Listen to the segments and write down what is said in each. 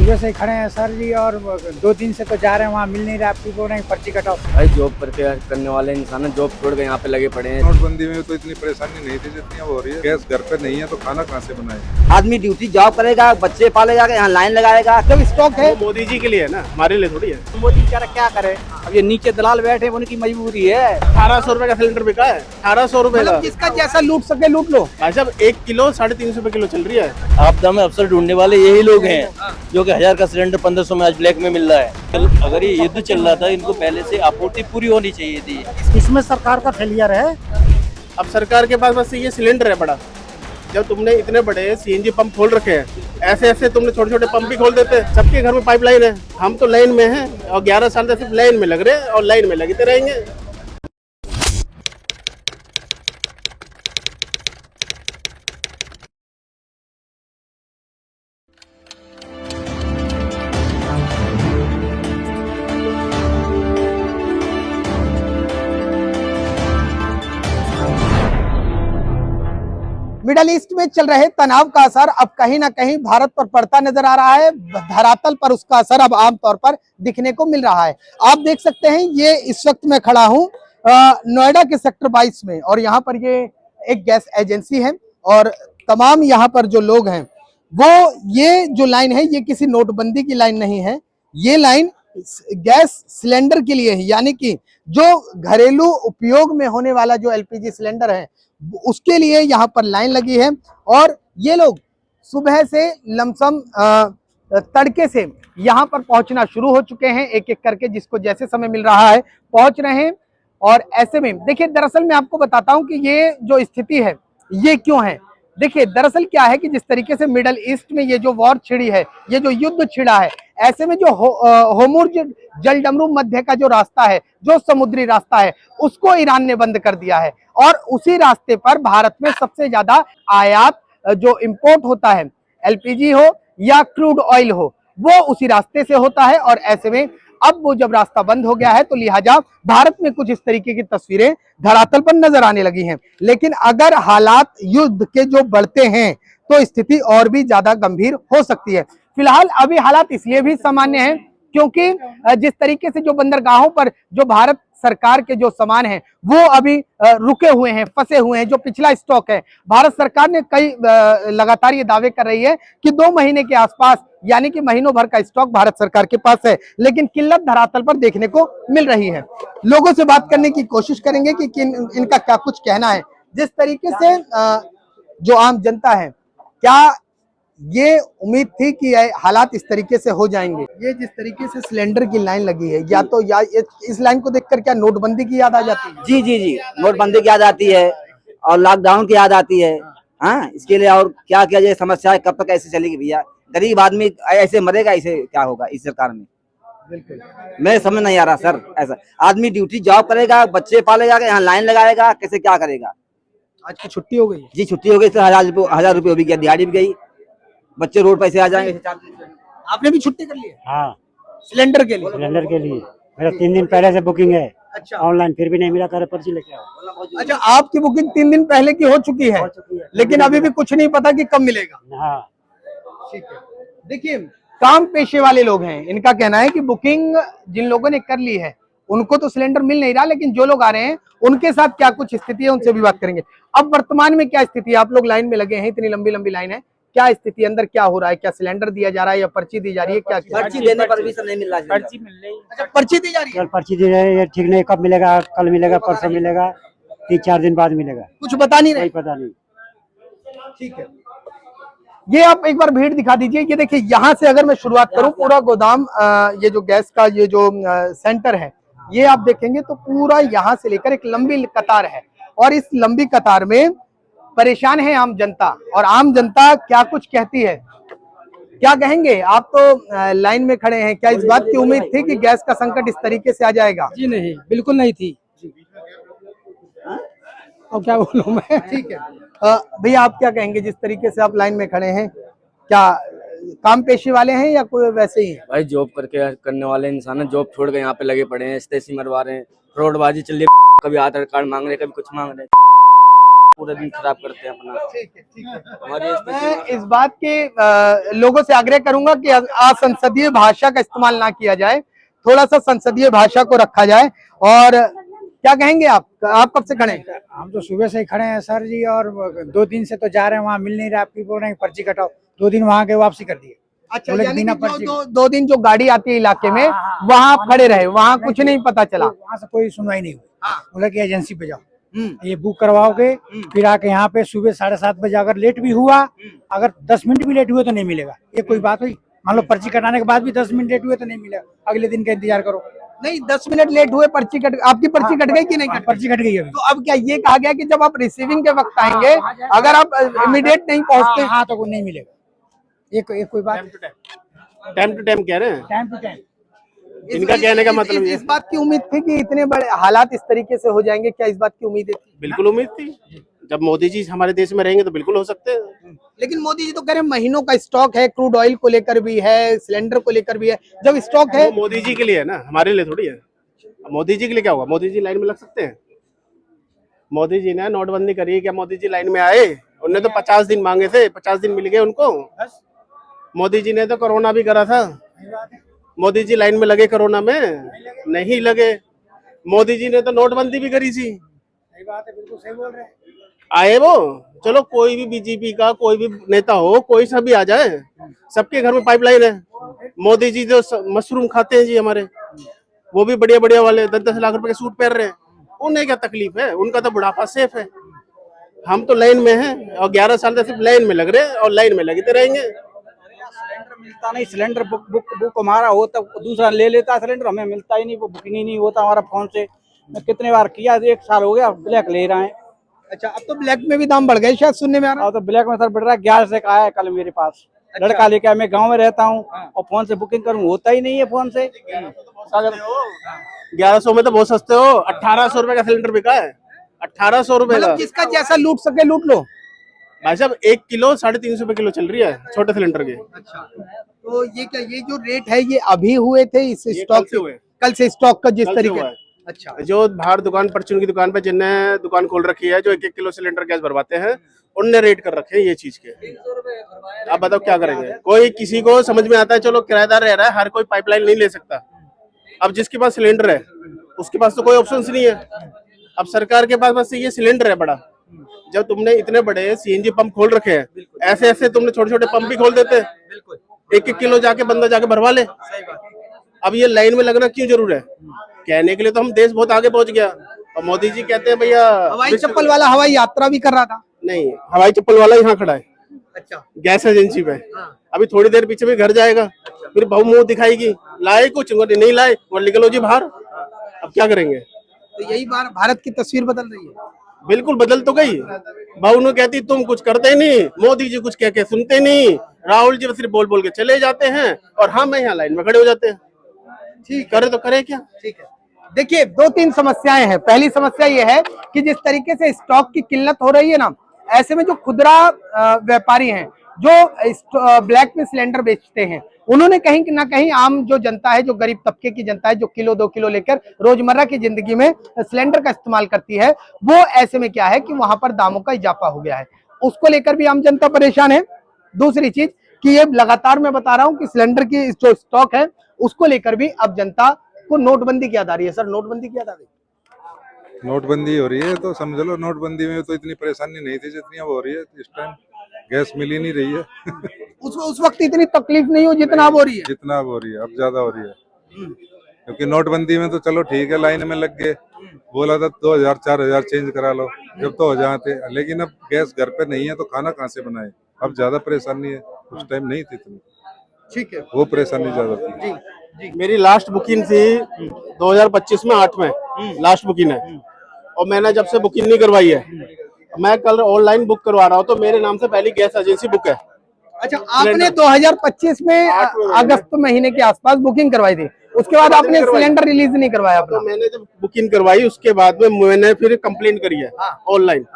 सुबह से खड़े हैं सर जी, और 2 दिन से तो जा रहे हैं, वहाँ मिल नहीं रहा। आपकी बोल रहे हैं पर्ची कटाओ। भाई जॉब करने वाले इंसान जॉब छोड़ के यहाँ पे लगे पड़े हैं। नोटबंदी में तो इतनी परेशानी नहीं थी जितनी अब हो रही है। गैस घर पे नहीं है तो खाना कहाँ से बनाए। आदमी ड्यूटी जॉब करेगा, बच्चे पालेगा, यहाँ लाइन लगाएगा। जब स्टॉक है मोदी जी के लिए है ना, हमारे लिए थोड़ी है। मोदी बेचारा क्या करे। अब ये नीचे दलाल बैठे, उनकी मजबूरी है। 1800 रुपए का सिलेंडर बिका है, 1800 रुपए का। मतलब जिसका जैसा लूट सके लूट लो। भाई साहब 1 किलो 350 रुपए किलो चल रही है। आपदा में अवसर ढूंढने वाले यही लोग हैं जो कि 1000 का सिलेंडर 1500 में आज ब्लैक में मिल रहा है। अगर ये युद्ध चल रहा था, इनको पहले से आपूर्ति पूरी होनी चाहिए थी। इसमें सरकार का फेलियर है। अब सरकार के पास बस ये सिलेंडर है बड़ा। जब तुमने इतने बड़े सीएनजी पंप खोल रखे हैं, ऐसे ऐसे तुमने छोटे छोटे पंप भी खोल देते। सबके घर में पाइपलाइन है, हम तो लाइन में हैं और 11 साल से सिर्फ लाइन में लग रहे हैं और लाइन में लगते रहेंगे। मिडल ईस्ट में चल रहे तनाव का असर अब कहीं ना कहीं भारत पर पड़ता नजर आ रहा है। धरातल पर उसका असर अब आमतौर पर दिखने को मिल रहा है। आप देख सकते हैं, ये इस वक्त मैं खड़ा हूं नोएडा के सेक्टर 22 में, और यहाँ पर ये एक गैस एजेंसी है, और तमाम यहाँ पर जो लोग हैं वो, ये जो लाइन है ये किसी नोटबंदी की लाइन नहीं है। ये लाइन गैस सिलेंडर के लिए है, यानी कि जो घरेलू उपयोग में होने वाला जो एलपीजी सिलेंडर है उसके लिए यहाँ पर लाइन लगी है। और ये लोग सुबह से लमसम तड़के से यहाँ पर पहुंचना शुरू हो चुके हैं, एक एक करके जिसको जैसे समय मिल रहा है पहुंच रहे हैं। और ऐसे में देखिए, दरअसल मैं आपको बताता हूं कि ये जो स्थिति है ये क्यों है। देखिए दरअसल क्या है कि जिस तरीके से मिडल ईस्ट में ये जो वॉर छिड़ी है, ये जो युद्ध छिड़ा है, ऐसे में जो होर्मुज जलडमरू मध्य का जो रास्ता है, जो समुद्री रास्ता है, उसको ईरान ने बंद कर दिया है। और उसी रास्ते पर भारत में सबसे ज्यादा आयात जो इंपोर्ट होता है, एलपीजी हो या क्रूड ऑयल हो, वो उसी रास्ते से होता है। और ऐसे में अब वो जब रास्ता बंद हो गया है तो लिहाजा भारत में कुछ इस तरीके की तस्वीरें धरातल पर नजर आने लगी हैं। लेकिन अगर हालात युद्ध के जो बढ़ते हैं तो स्थिति और भी ज्यादा गंभीर हो सकती है। फिलहाल अभी हालात इसलिए भी सामान्य हैं क्योंकि जिस तरीके से जो बंदरगाहों पर जो भारत सरकार के जो सामान हैं वो अभी रुके हुए हैं, फंसे हुए हैं। जो पिछला स्टॉक है, भारत सरकार ने कई लगातार ये दावे कर रही है कि 2 महीने के आसपास, यानी कि महीनों भर का स्टॉक भारत सरकार के पास है, लेकिन किल्लत धरातल पर देखने को मिल रही है। लोगों से बात करने की कोशिश करेंगे कि इनका क्या कुछ कहना है। जिस तरीके से जो आम जनता है, क्या ये उम्मीद थी कि हालात इस तरीके से हो जाएंगे? ये जिस तरीके से सिलेंडर की लाइन लगी है, या इस लाइन को देखकर क्या नोटबंदी की याद आ जाती है? जी जी जी, नोटबंदी की याद आती है और लॉकडाउन की याद आती है। हाँ, इसके लिए और क्या क्या ये समस्या कब तक ऐसे चलेगी भैया? गरीब आदमी ऐसे मरेगा, ऐसे क्या होगा इस सरकार में? बिल्कुल, मेरे समझ नहीं आ रहा सर। ऐसा आदमी ड्यूटी जॉब करेगा, बच्चे पालेगा, यहाँ लाइन लगाएगा, कैसे क्या करेगा? आज की छुट्टी हो गई जी छुट्टी हो गई सर, 1000 रुपये भी गया, दिहाड़ी भी गई, बच्चे रोड पैसे आ जाएंगे। आपने भी छुट्टी कर ली है? हाँ, सिलेंडर के लिए? सिलेंडर के लिए मेरा 3 दिन पहले से बुकिंग है। अच्छा, ऑनलाइन फिर भी नहीं मिला, कर पर्ची लेके आओ। अच्छा, आपकी बुकिंग 3 दिन पहले की हो चुकी है, लेकिन अभी भी कुछ नहीं पता कि कब मिलेगा। हाँ, ठीक है, देखिए काम पेशे वाले लोग हैं, इनका कहना है कि बुकिंग जिन लोगों ने कर ली है उनको तो सिलेंडर मिल नहीं रहा, लेकिन जो लोग आ रहे हैं उनके साथ क्या कुछ स्थिति है उनसे भी बात करेंगे। अब वर्तमान में क्या स्थिति है? आप लोग लाइन में लगे हैं, इतनी लंबी लंबी लाइन है, क्या स्थिति अंदर क्या हो रहा है? क्या सिलेंडर दिया जा रहा है या पर्ची दी जा रही है? क्या पर्ची देने पर भी सर नहीं मिल रहा है। पर्ची मिल रही है। अच्छा, पर्ची दी जा रही है? कल पर्ची दी जाए, ये ठीक नहीं, कब मिलेगा? कल मिलेगा, परसों मिलेगा, 3-4 दिन बाद मिलेगा, कुछ बता नहीं रहे? कोई पता नहीं। ठीक है, ये आप एक बार भीड़ दिखा दीजिए। ये देखिए, यहाँ से अगर मैं शुरुआत करूं, पूरा गोदाम, ये जो गैस का ये जो सेंटर है, ये आप देखेंगे तो पूरा यहाँ से लेकर एक लंबी कतार है, और इस लंबी कतार में परेशान है आम जनता। और आम जनता क्या कुछ कहती है, क्या कहेंगे? आप तो लाइन में खड़े हैं, क्या इस बात की उम्मीद थी कि गैस का संकट इस तरीके से आ जाएगा? जी नहीं, बिल्कुल नहीं थी। और क्या बोलूं मैं? ठीक है, भैया आप क्या कहेंगे? जिस तरीके से आप लाइन में खड़े हैं, क्या काम पेशे वाले हैं या कोई वैसे ही? भाई जॉब करने वाले इंसान जॉब छोड़ के यहाँ पे लगे पड़े हैं, स्टेसी मरवा रहे हैं, फ्रॉडबाजी चल रही है। कभी आधार कार्ड मांग रहे, कभी कुछ मांग रहे। पूरे दिन खराब करते हैं अपना। ठीक है, ठीक है। हमारी मैं इस बात के लोगों से आग्रह करूंगा कि असंसदीय भाषा का इस्तेमाल ना किया जाए, थोड़ा सा संसदीय भाषा को रखा जाए। और क्या कहेंगे आप कब से खड़े हैं? हम तो सुबह से ही खड़े हैं सर जी, और 2 दिन से तो जा रहे हैं, वहाँ मिल नहीं रहा। आपकी बोल रहे हैं पर्ची कटाओ, 2 दिन वहाँ के वापसी कर दिए। अच्छा, बोले कि यानी बिना कि पर्ची दो दिन जो गाड़ी आती है इलाके में, हाँ, वहाँ आप खड़े रहे, वहाँ कुछ नहीं पता चला। वहाँ से कोई सुनवाई नहीं हुई। हाँ। बोला कि एजेंसी पे जाओ, हम्म, ये बुक करवाओगे, फिर आके यहाँ पे सुबह 7:30 बजे अगर लेट भी हुआ, अगर 10 मिनट भी लेट हुए तो नहीं मिलेगा। ये कोई बात हुई? मान लो पर्ची कटाने के बाद भी 10 मिनट लेट हुए तो नहीं मिलेगा, अगले दिन का इंतजार करो। नहीं, 10 मिनट लेट हुए, पर्ची कट, आपकी पर्ची कट गई कि नहीं कट? पर्ची कट गई अभी। तो अब क्या ये कहा गया कि जब आप रिसीविंग के वक्त आएंगे, अगर आप इमीडिएट नहीं पहुंचते? हाँ तो नहीं मिलेगा। ये कोई बात? टाइम टू टाइम कह रहे हैं। Time to time. इनका कहने का मतलब ये इस बात की उम्मीद थी कि इतने बड़े हालात इस तरीके से हो जाएंगे, क्या इस बात की उम्मीद थी? बिल्कुल उम्मीद थी, जब मोदी जी हमारे देश में रहेंगे तो बिल्कुल हो सकते हैं। लेकिन मोदी जी तो कह रहे हैं महीनों का स्टॉक है, क्रूड ऑयल को लेकर भी है, सिलेंडर को लेकर भी है। जब स्टॉक है, वो मोदी जी के लिए है ना, हमारे लिए थोड़ी है। मोदी जी के लिए क्या होगा? मोदी जी लाइन में लग सकते हैं? मोदी जी ने नोटबंदी करी, क्या मोदी जी लाइन में आए? उन्होंने तो 50 दिन मांगे थे, 50 दिन मिल गए उनको। मोदी जी ने तो कोरोना भी करा था, मोदी जी लाइन में लगे कोरोना में? नहीं लगे। मोदी जी ने तो नोटबंदी भी करी थी। सही बात है, बिल्कुल सही बोल रहे हैं। आए वो, चलो कोई भी बीजेपी का कोई भी नेता हो, कोई सा भी आ जाए, सबके घर में पाइपलाइन है। मोदी जी जो मशरूम खाते हैं जी हमारे, वो भी बढ़िया बढ़िया वाले 10-10 लाख रुपए के सूट पहन रहे हैं, उन्हें क्या तकलीफ है? उनका तो बुढ़ापा सेफ है। हम तो लाइन में हैं और 11 साल से सिर्फ लाइन में लग रहे हैं और लाइन में लगते रहेंगे। सिलेंडर मिलता नहीं, सिलेंडर बुक हमारा हो तब दूसरा ले लेता सिलेंडर, हमें मिलता ही नहीं, वो बुकिंग ही नहीं होता हमारा फोन से। मैं कितने बार किया, 1 साल हो गया, ब्लैक ले रहे हैं। अच्छा, अब तो ब्लैक में भी दाम बढ़ गए शायद, सुनने में आ रहा है। और तो ब्लैक में सर बढ़ रहा है, 11 से का है कल मेरे पास। लड़का लेके आया, मैं गाँव में रहता हूँ और फोन से बुकिंग करूँ, होता ही नहीं है फोन से। 1100 में तो बहुत सस्ते हो, 1800 रुपए का सिलेंडर बिका है, 1800 रुपए का। मतलब जिसका जैसा लूट सके लूट लो। भाई साहब 1 किलो 350 रुपए किलो चल रही है छोटे सिलेंडर के। अच्छा, तो ये क्या, ये जो रेट है ये अभी हुए थे इस ये स्टॉक कल से हुए। कल से स्टॉक का जिस कल से तरीके? हुआ है। अच्छा, जो बाहर दुकान परचून की दुकान पे जिनने दुकान खोल रखी है, जो 1-1 किलो सिलेंडर गैस भरवाते हैं, उनने रेट कर रखे हैं ये चीज के। अब बताओ क्या करेंगे? कोई किसी को समझ में आता है, चलो किराएदार रह रहा है, हर कोई पाइपलाइन नहीं ले सकता। अब जिसके पास सिलेंडर है उसके पास तो कोई ऑप्शन नहीं है। अब सरकार के पास बस ये सिलेंडर है बड़ा। जब तुमने इतने बड़े सीएनजी पंप खोल रखे हैं, ऐसे ऐसे तुमने छोटे छोटे पंप भी खोल देते, 1-1 किलो जाके बंदा जाके भरवा ले। अब ये लाइन में लगना क्यों जरूर है? कहने के लिए तो हम देश बहुत आगे पहुंच गया, और मोदी जी कहते हैं भैया हवाई चप्पल वाला हवाई यात्रा भी कर रहा था। नहीं, हवाई चप्पल वाला यहाँ खड़ा है अच्छा, गैस एजेंसी पे। अभी थोड़ी देर पीछे भी घर जाएगा, फिर बहु मुंह दिखाएगी, लाए कुछ नहीं लाए, और निकलो जी बाहर। अब क्या करेंगे? तो यही बार भारत की तस्वीर बदल रही है। बिल्कुल बदल तो गई। बहु कहती तुम कुछ करते नहीं, मोदी जी कुछ कह के सुनते नहीं, राहुल जी सिर्फ बोल बोल के चले जाते हैं, और हम यहाँ लाइन में खड़े हो जाते हैं। ठीक करे तो करे क्या? ठीक है, देखिए 2-3 समस्याएं हैं। पहली समस्या ये है कि जिस तरीके से स्टॉक की किल्लत हो रही है ना, ऐसे में जो खुदरा व्यापारी हैं, जो ब्लैक में सिलेंडर बेचते हैं, उन्होंने कहीं ना कहीं आम जो जनता है, जो गरीब तबके की जनता है, जो किलो 2 किलो लेकर रोजमर्रा की जिंदगी में सिलेंडर का इस्तेमाल करती है, वो ऐसे में क्या है कि वहां पर दामों का इजाफा हो गया है, उसको लेकर भी आम जनता परेशान है। दूसरी चीज कि ये लगातार मैं बता रहा हूं कि सिलेंडर की जो स्टॉक है उसको लेकर भी अब जनता को नोटबंदी की याद आ रही है। सर, नोटबंदी की याद आ रही? नोटबंदी हो रही है तो समझ लो, नोटबंदी में तो इतनी परेशानी नहीं थी जितनी अब हो रही है। इस टाइम गैस मिल ही नहीं रही है। उस वक्त इतनी तकलीफ नहीं हो जितना अब हो रही है। जितना अब हो रही है, अब ज्यादा हो रही है। क्योंकि नोटबंदी में तो चलो ठीक है, लाइन में लग गए, बोला था 2000-4000 चेंज करा लो, जब तो हो जाते। लेकिन अब गैस घर पे नहीं है तो खाना कहाँ से बनाए? अब ज्यादा परेशानी है, उस टाइम नहीं थी इतनी। ठीक है, वो परेशानी ज्यादा थी। जी, मेरी लास्ट बुकिंग थी 2025 में 8 में लास्ट बुकिंग है, और मैंने जब से बुकिंग नहीं करवाई है, मैं कल ऑनलाइन बुक करवा रहा हूँ तो मेरे नाम से पहली गैस एजेंसी बुक है। अच्छा, आपने 2025 में अगस्त महीने के आसपास बुकिंग करवाई थी, उसके बाद आपने सिलेंडर रिलीज नहीं करवाया अपना? तो मैंने जब बुकिंग करवाई उसके बाद में मैंने फिर कंप्लेंट करी है ऑनलाइन,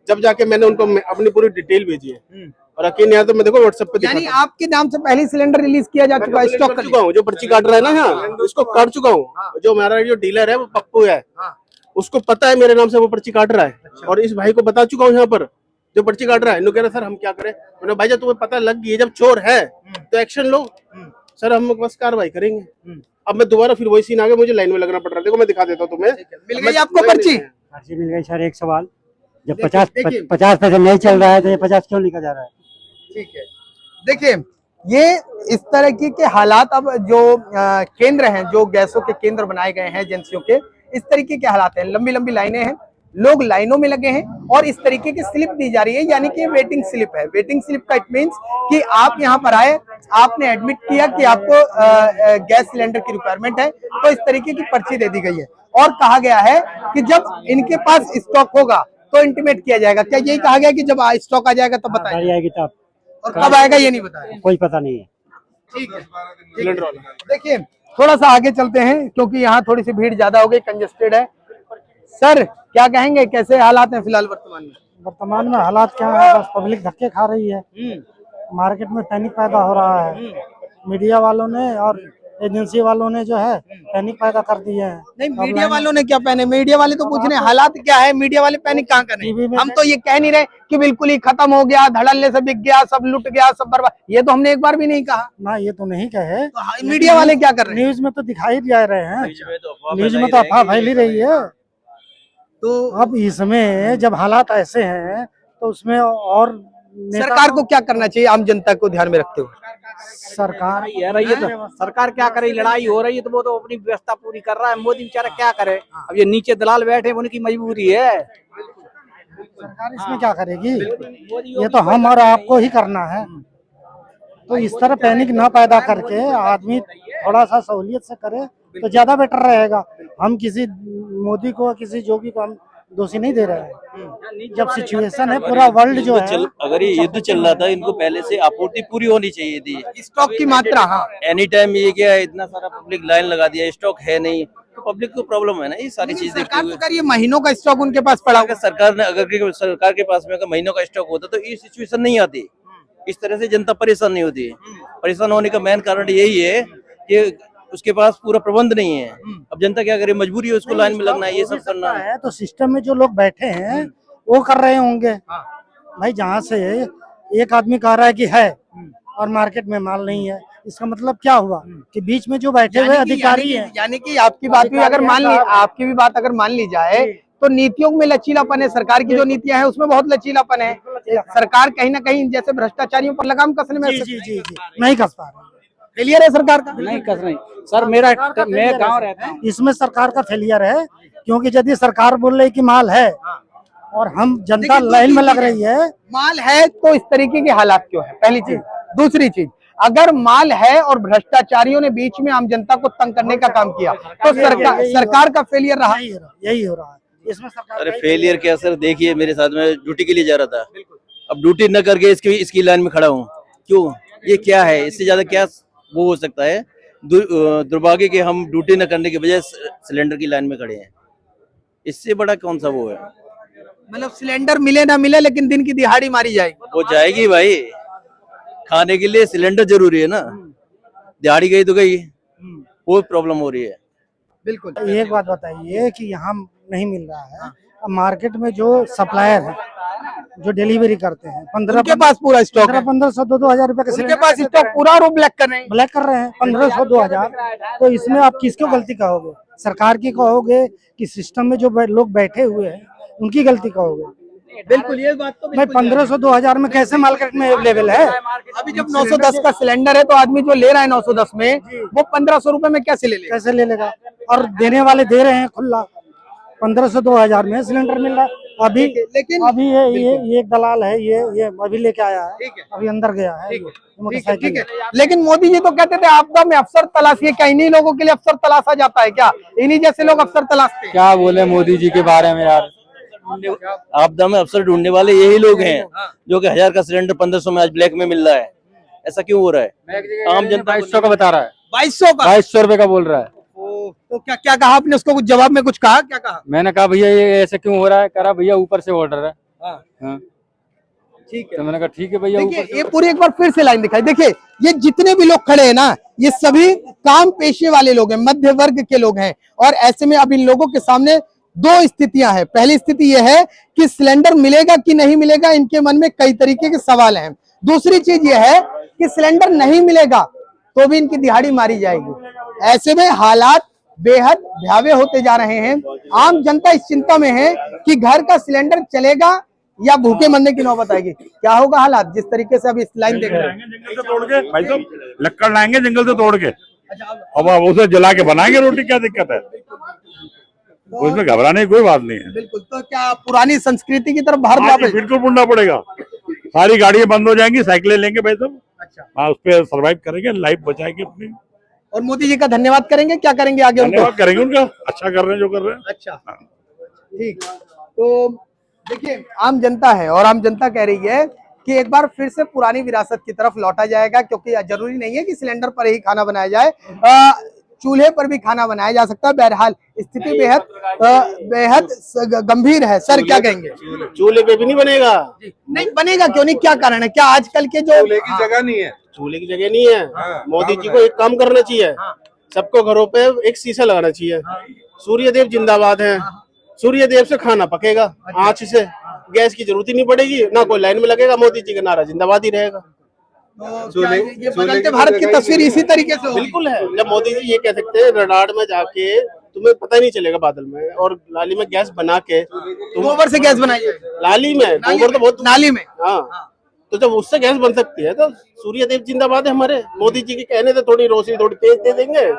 जब जाके मैंने उनको अपनी पूरी डिटेल भेजी है, और यकीन नहीं आता तो मैं देखो व्हाट्सएप पे यानी आपके नाम से पहले सिलेंडर रिलीज किया जा चुका है, स्टॉक कर चुका हूँ। जो पर्ची काट रहा है ना यहाँ, उसको काट चुका हूँ। जो हमारा जो डीलर है वो पप्पू है, उसको पता है मेरे नाम से वो पर्ची काट रहा है, और इस भाई को बता चुका हूँ यहाँ पर जो पर्ची काट रहा है। कह रहा सर हम क्या करें। मैंने भाई जब तुम्हें पता लग गई है, जब चोर है तो एक्शन लो। सर हम बस कार्रवाई करेंगे। अब मैं दोबारा फिर वही सीन आ गया, मुझे लाइन में लगना पड़ रहा है। देखो मैं दिखा देता हूँ तुम्हें। मिल गई आपको पर्ची? पर्ची मिल गई सर। एक सवाल, जब देखिए, 50 पैसे नहीं चल रहा है तो ये 50 क्यों लिखा जा रहा है? ठीक है, देखिए ये इस तरह के हालात अब जो केंद्र हैं, जो गैसों के केंद्र बनाए गए हैं एजेंसियों के, इस तरीके के हालात हैं। लंबी लंबी लाइनें हैं, लोग लाइनों में लगे हैं और इस तरीके की स्लिप दी जा रही है, यानी कि वेटिंग स्लिप है। वेटिंग स्लिप का इट मींस कि आप यहाँ पर आए, आपने एडमिट किया कि आपको गैस सिलेंडर की रिक्वायरमेंट है, तो इस तरीके की पर्ची दे दी गई है और कहा गया है कि जब इनके पास स्टॉक होगा तो इंटीमेट किया जाएगा। क्या यही कहा गया कि जब स्टॉक आ जाएगा तब बताएंगे? गाड़ी आएगी तब, और कब आएगा ये नहीं बताया? कोई पता नहीं है। ठीक है, देखिए थोड़ा सा आगे चलते हैं क्योंकि यहाँ थोड़ी सी भीड़ ज्यादा हो गई, कंजेस्टेड है। सर क्या कहेंगे, कैसे हालात हैं फिलहाल वर्तमान में? वर्तमान में हालात क्या है, बस पब्लिक धक्के खा रही है, मार्केट में पैनिक पैदा हो रहा है। मीडिया वालों ने और एजेंसी वालों ने जो है पैनिक पैदा कर दिए हैं। नहीं, मीडिया वालों ने क्या पहने? मीडिया वाले तो पूछ रहे हैं हालात क्या है, मीडिया वाले पैनिक कहाँ कर रहे हैं? हम तो ये कह नहीं रहे कि बिल्कुल ही खत्म हो गया, धड़ल्ले से बिक गया, सब लुट गया, सब बर्बाद। ये तो हमने एक बार भी नहीं कहा ना, ये तो नहीं कहे। तो मीडिया वाले क्या कर रहे हैं? न्यूज में तो दिखाई जा रहे हैं, न्यूज में तो अफवाह फैली रही है। तो अब इसमें जब हालात ऐसे हैं तो उसमें और सरकार को क्या करना चाहिए आम जनता को ध्यान में रखते हुए? सरकार ये रही है तो सरकार क्या करे, लड़ाई हो रही है तो वो तो अपनी व्यवस्था पूरी कर रहा है। मोदी बेचारा क्या करे, अब ये नीचे दलाल बैठे, उनकी मजबूरी है। सरकार इसमें क्या करेगी? ये तो हम और आपको ही करना है। तो इस तरह पैनिक ना पैदा करके आदमी थोड़ा सा सहूलियत से करे तो ज्यादा बेटर रहेगा। हम किसी मोदी को, किसी जोगी को हम दोषी नहीं दे रहे हैं। जब सिचुएशन है पूरा वर्ल्ड जो है, अगर ये युद्ध चल रहा था, इनको पहले से आपूर्ति पूरी होनी चाहिए थी, स्टॉक की मात्रा। हाँ, एनी टाइम ये क्या है, इतना सारा पब्लिक लाइन लगा दिया, स्टॉक है नहीं, तो पब्लिक को प्रॉब्लम है ना। ये सारी चीज देखते सरकार हुए तो करिए महीनों का स्टॉक उनके पास पड़ा अगर सरकार ने, अगर सरकार के पास में अगर महीनों का स्टॉक होता तो ये सिचुएशन नहीं आती, इस तरह से जनता परेशान नहीं होती। परेशान होने का मेन कारण यही है कि उसके पास पूरा प्रबंध नहीं है। अब जनता क्या करे, मजबूरी है उसको लाइन में लगना है, ये सब करना है। तो सिस्टम में जो लोग बैठे हैं वो कर रहे होंगे। भाई जहाँ से एक आदमी कह रहा है कि है और मार्केट में माल नहीं है, इसका मतलब क्या हुआ कि बीच में जो बैठे हुए अधिकारी हैं, यानी कि आपकी बात भी अगर मान ली, आपकी भी बात अगर मान ली जाए तो नीतियों में लचीलापन है। सरकार की जो नीतियां हैं उसमें बहुत लचीलापन है। सरकार कहीं ना कहीं जैसे भ्रष्टाचारियों पर लगाम कसने में जी नहीं कस पा रही। फेलियर है सरकार का। नहीं कस रही सर, मैं गाँव रहता हूँ। इसमें सरकार का फेलियर है, क्योंकि यदि सरकार बोल रही कि माल है और हम जनता लाइन में लग रही है, माल है तो इस तरीके के हालात क्यों है? पहली चीज। दूसरी चीज, अगर माल है और भ्रष्टाचारियों ने बीच में आम जनता को तंग करने का काम किया तो सरकार का फेलियर रहा। यही हो रहा है इसमें सरकार। अरे फेलियर क्या सर, देखिए मेरे साथ में ड्यूटी के लिए जा रहा था, अब ड्यूटी न करके इसकी लाइन में खड़ा हूँ। क्यों? ये क्या है? इससे ज्यादा क्या वो हो सकता है? दुर्भाग्य के हम ड्यूटी न करने के बजाय सिलेंडर की लाइन में खड़े हैं, इससे बड़ा कौन सा वो है? मतलब सिलेंडर मिले ना मिले लेकिन दिन की दिहाड़ी मारी जाएगी। वो जाएगी भाई, खाने के लिए सिलेंडर जरूरी है ना, दिहाड़ी गई तो गई, वो प्रॉब्लम हो रही है। बिल्कुल। एक बात बताइए कि यहाँ नहीं मिल रहा है, अब मार्केट में जो सप्लायर है जो डिलीवरी करते हैं 15 पास पूरा स्टॉक है, 1500 2,000 रुपए का उनके पास स्टॉक पूरा और वो ब्लैक कर रहे हैं। ब्लैक कर रहे हैं 1500 2,000। तो इसमें आप किसको गलती कहोगे? सरकार की कहोगे कि सिस्टम में जो लोग बैठे हुए हैं उनकी गलती कहोगे? बिल्कुल, ये बात तो भाई 1500 2,000 में कैसे मार्केट में अवेलेबल है? अभी जब 910 का सिलेंडर है तो आदमी जो ले रहा है 910 में, वो 1500 रुपए में कैसे ले लेगा? कैसे ले लेगा? और देने वाले दे रहे हैं खुला, 1500 2,000 में सिलेंडर मिल रहा है। अभी लेकिन अभी ये एक दलाल है, ये अभी लेके आया है, अभी अंदर गया है मोटरसाइकिल। ठीक है, लेकिन मोदी जी तो कहते थे आपदा में अफसर तलाशिए। क्या इन्हीं लोगों के लिए अफसर तलाशा जाता है? क्या इन्हीं जैसे लोग अफसर तलाशते हैं? क्या बोले मोदी जी के बारे में यार। आपदा में अफसर ढूंढने वाले यही लोग हैं जो कि 1000 का सिलेंडर 1500 में आज ब्लैक में मिल रहा है। ऐसा क्यों हो रहा है? आम जनता 2200 का बता रहा है, 2200 का, 2200 रुपए का बोल रहा है। तो क्या क्या कहा आपने उसको? कुछ जवाब में कुछ कहा? क्या कहा? मैंने कहा भैया ये ऐसे क्यों हो रहा है? कह रहा भैया ऊपर से ऑर्डर है। हाँ ठीक है, तो मैंने कहा ठीक है भैया। देखिए ये पूरी एक बार फिर से लाइन दिखाई। देखिए ये जितने भी लोग खड़े हैं ना, ये सभी काम पेशे वाले लोग हैं, मध्य वर्ग के लोग हैं, और ऐसे में अब इन लोगों के सामने दो स्थितियां हैं। पहली स्थिति यह है कि सिलेंडर मिलेगा कि नहीं मिलेगा, इनके मन में कई तरीके के सवाल हैं। दूसरी चीज यह है कि सिलेंडर नहीं मिलेगा तो भी इनकी दिहाड़ी मारी जाएगी। ऐसे में हालात बेहद भयावह होते जा रहे हैं। आम जनता इस चिंता में है कि घर का सिलेंडर चलेगा या भूखे मरने की नौबत आएगी। क्या होगा हालात जिस तरीके से अभी इस लाइन देख रहे हैं? जंगल से तोड़ के भाई साहब लक्कड़ लाएंगे जंगल से तोड़ के, अब उसे जला के बनाएंगे रोटी, क्या दिक्कत है? उसमें घबराने की कोई बात नहीं है। बिल्कुल। तो क्या पुरानी संस्कृति की तरफ भारत वापस? बिल्कुल मुड़ना पड़ेगा, सारी गाड़ियां बंद हो जाएंगी, साइकिलें लेंगे भाई साहब। अच्छा, हाँ, उस पर सर्वाइव करेंगे, लाइफ बचाएंगे अपनी। और मोदी जी का धन्यवाद करेंगे, क्या करेंगे आगे? धन्यवाद करेंगे उनका, अच्छा कर रहे हैं जो कर रहे हैं। अच्छा, ठीक। तो देखिए, आम जनता है और आम जनता कह रही है कि एक बार फिर से पुरानी विरासत की तरफ लौटा जाएगा, क्योंकि जरूरी नहीं है कि सिलेंडर पर ही खाना बनाया जाए, चूल्हे पर भी खाना बनाया जा सकता है। बहरहाल स्थिति बेहद गंभीर है। सर क्या कहेंगे? चूल्हे पे भी नहीं बनेगा। नहीं बनेगा क्यों नहीं, क्या कारण है? क्या आजकल के जो चूल्हे की जगह नहीं है, चूल्हे की जगह नहीं है। मोदी जी को एक काम करना चाहिए, सबको घरों पे एक शीशा लगाना चाहिए। सूर्य देव जिंदाबाद है, सूर्य देव से खाना पकेगा, आँच से गैस की जरूरत ही नहीं पड़ेगी, ना कोई लाइन में लगेगा, मोदी जी का नारा जिंदाबाद ही रहेगा। तो ये बदलते भारत की तस्वीर इसी तरीके से होगी। बिल्कुल है। जब मोदी जी ये कह सकते हैं रडार में जाके तुम्हें पता ही नहीं चलेगा बादल में, और लाली में गैस बना के गोबर से गैस बनाई जाए, लाली में, गोबर तो बहुत नाली में। हाँ, तो जब उससे गैस बन सकती है तो सूर्य देव जिंदाबाद है हमारे। मोदी जी के कहने से थोड़ी रोशनी थोड़ी तेज दे देंगे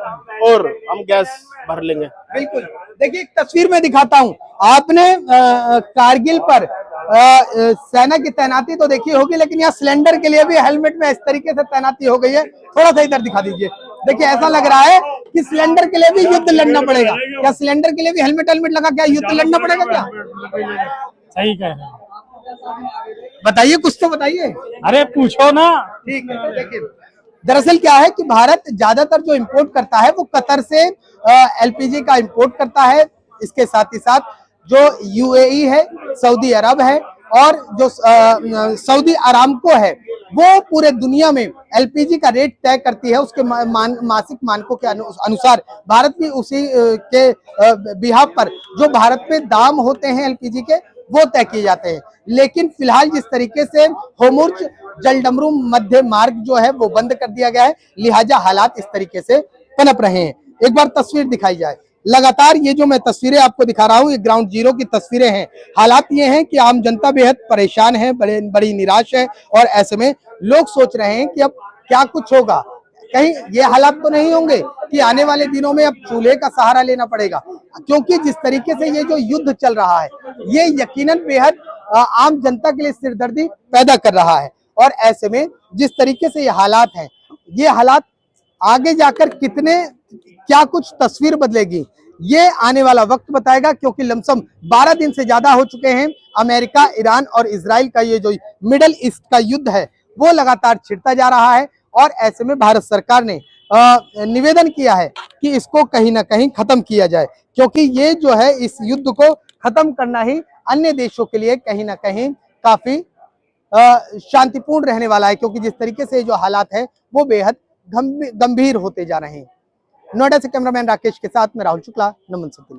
और हम गैस भर लेंगे। बिल्कुल। देखिए, एक तस्वीर में दिखाता हूँ। आपने कारगिल पर सेना की तैनाती तो देखी होगी, लेकिन यहाँ सिलेंडर के लिए भी हेलमेट में इस तरीके से तैनाती हो गई है। थोड़ा सा इधर दिखा दीजिए। देखिए, ऐसा लग रहा है कि सिलेंडर के लिए भी युद्ध लड़ना पड़ेगा। क्या सिलेंडर के लिए भी हेलमेट लगा क्या युद्ध लड़ना पड़ेगा क्या? सही कह रहे हैं। बताइए, कुछ तो बताइए। अरे पूछो ना। ठीक है। देखिए, दरअसल क्या है कि भारत ज्यादातर जो इंपोर्ट करता है वो कतर से एलपीजी का इंपोर्ट करता है। इसके साथ ही साथ जो यूएई है, सऊदी अरब है, और जो सऊदी अरामको है, वो पूरे दुनिया में एलपीजी का रेट तय करती है। उसके मासिक मानकों के अनुसार भारत भी उसी के बिहाफ पर जो भारत में दाम होते हैं एलपीजी के, वो तय किए जाते हैं। लेकिन फिलहाल जिस तरीके से होर्मुज जलडमरू मध्य मार्ग जो है वो बंद कर दिया गया है, लिहाजा हालात इस तरीके से पनप रहे हैं। एक बार तस्वीर दिखाई जाए। लगातार ये जो मैं तस्वीरें आपको दिखा रहा हूँ, ये ग्राउंड जीरो की तस्वीरें हैं। हालात ये हैं कि आम जनता बेहद परेशान है, बड़ी निराश है, और ऐसे में लोग सोच रहे हैं कि अब क्या कुछ होगा। कहीं ये हालात तो नहीं होंगे कि आने वाले दिनों में अब चूल्हे का सहारा लेना पड़ेगा, क्योंकि जिस तरीके से ये जो युद्ध चल रहा है ये यकीनन बेहद आम जनता के लिए सिरदर्दी पैदा कर रहा है। और ऐसे में जिस तरीके से ये हालात हैं, ये हालात आगे जाकर क्या कुछ तस्वीर बदलेगी, ये आने वाला वक्त बताएगा। क्योंकि लमसम 12 दिन से ज्यादा हो चुके हैं। अमेरिका, ईरान और इजराइल का ये जो मिडल ईस्ट का युद्ध है वो लगातार छिड़ता जा रहा है, और ऐसे में भारत सरकार ने निवेदन किया है कि इसको कहीं ना कहीं खत्म किया जाए, क्योंकि ये जो है इस युद्ध को खत्म करना ही अन्य देशों के लिए कहीं ना कहीं काफी शांतिपूर्ण रहने वाला है, क्योंकि जिस तरीके से जो हालात है वो बेहद गंभीर होते जा रहे हैं। नोएडा से कैमरामैन राकेश के साथ मैं राहुल शुक्ला, नमन सत्य।